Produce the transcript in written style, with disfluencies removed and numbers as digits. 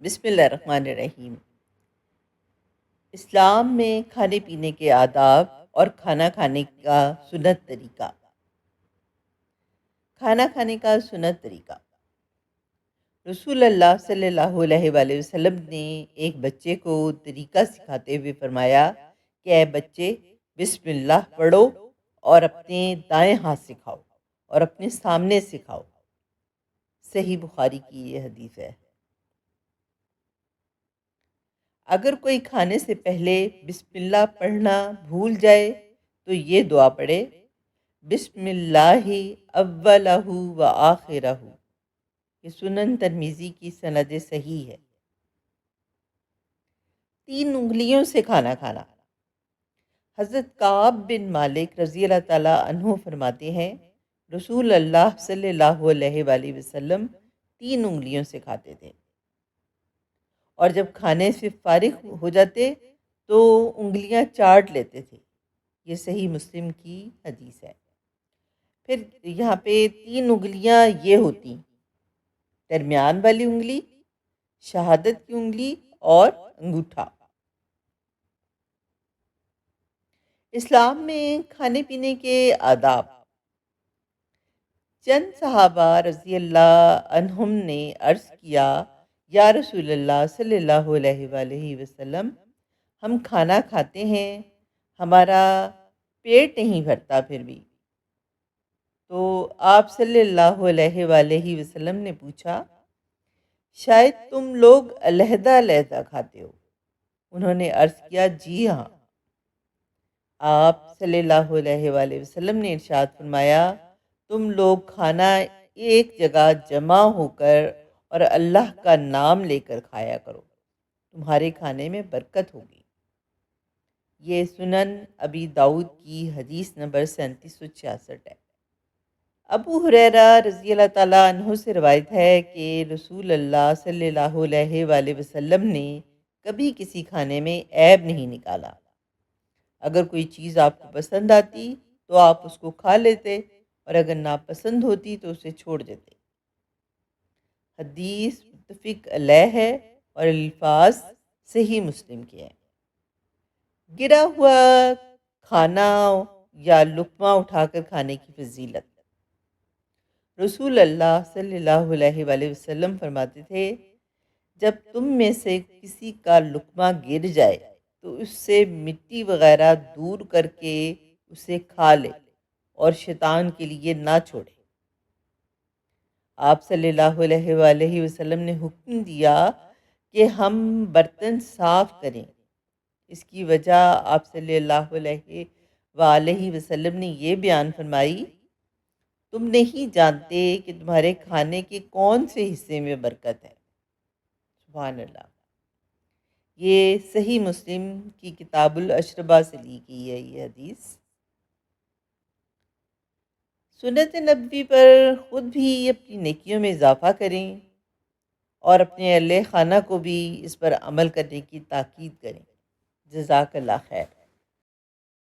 بسم اللہ الرحمن الرحیم۔ اسلام میں کھانے پینے کے آداب اور کھانا کھانے کا سنت طریقہ۔ کھانا کھانے کا سنت طریقہ، رسول اللہ صلی اللہ علیہ وآلہ وسلم نے ایک بچے کو طریقہ سکھاتے ہوئے فرمایا کہ اے بچے، بسم اللہ پڑھو اور اپنے دائیں ہاتھ سے کھاؤ اور اپنے سامنے سے کھاؤ۔ صحیح بخاری کی یہ حدیث ہے۔ اگر کوئی کھانے سے پہلے بسم اللہ پڑھنا بھول جائے تو یہ دعا پڑھے، بسم اللہ اولہ و آخرہ۔ یہ سنن ترمذی کی سند صحیح ہے۔ 3 انگلیوں سے کھانا کھانا۔ حضرت کعب بن مالک رضی اللہ تعالیٰ عنہ فرماتے ہیں، رسول اللہ صلی اللہ علیہ وآلہ وسلم 3 انگلیوں سے کھاتے تھے، اور جب کھانے سے فارغ ہو جاتے تو انگلیاں چاٹ لیتے تھے۔ یہ صحیح مسلم کی حدیث ہے۔ پھر یہاں پہ 3 انگلیاں یہ ہوتی: درمیان والی انگلی، شہادت کی انگلی اور انگوٹھا۔ اسلام میں کھانے پینے کے آداب۔ چند صحابہ رضی اللہ عنہم نے عرض کیا، یا رسول اللہ صلی اللہ علیہ وآلہ وسلم، ہم کھانا کھاتے ہیں، ہمارا پیٹ نہیں بھرتا، پھر بھی۔ تو آپ صلی اللہ علیہ وآلہ وسلم نے پوچھا، شاید تم لوگ علیحدہ علیحدہ کھاتے ہو؟ انہوں نے عرض کیا، جی ہاں۔ آپ صلی اللہ علیہ وآلہ وسلم نے ارشاد فرمایا، تم لوگ کھانا ایک جگہ جمع ہو کر اور اللہ کا نام لے کر کھایا کرو، تمہارے کھانے میں برکت ہوگی۔ یہ سنن ابی داؤد کی حدیث نمبر 3766 ہے۔ ابو ہریرہ رضی اللہ تعالیٰ عنہ سے روایت ہے کہ رسول اللہ صلی اللہ علیہ وآلہ وسلم نے کبھی کسی کھانے میں عیب نہیں نکالا۔ اگر کوئی چیز آپ کو پسند آتی تو آپ اس کو کھا لیتے، اور اگر ناپسند ہوتی تو اسے چھوڑ دیتے۔ حدیث متفق علیہ ہے اور الفاظ صحیح مسلم کے ہیں۔ گرا ہوا کھانا یا لقمہ اٹھا کر کھانے کی فضیلت۔ رسول اللہ صلی اللہ علیہ وآلہ وسلم فرماتے تھے، جب تم میں سے کسی کا لقمہ گر جائے تو اس سے مٹی وغیرہ دور کر کے اسے کھا لے اور شیطان کے لیے نہ چھوڑے۔ آپ صلی اللہ علیہ وآلہ وسلم نے حکم دیا کہ ہم برتن صاف کریں۔ اس کی وجہ آپ صلی اللہ علیہ وآلہ وسلم نے یہ بیان فرمائی، تم نہیں جانتے کہ تمہارے کھانے کے کون سے حصے میں برکت ہے۔ سبحان اللہ۔ یہ صحیح مسلم کی کتاب الاشربہ سے لی گئی ہے یہ حدیث۔ سنت نبوی پر خود بھی اپنی نیکیوں میں اضافہ کریں اور اپنے اہل خانہ کو بھی اس پر عمل کرنے کی تاکید کریں۔ جزاک اللہ خیر۔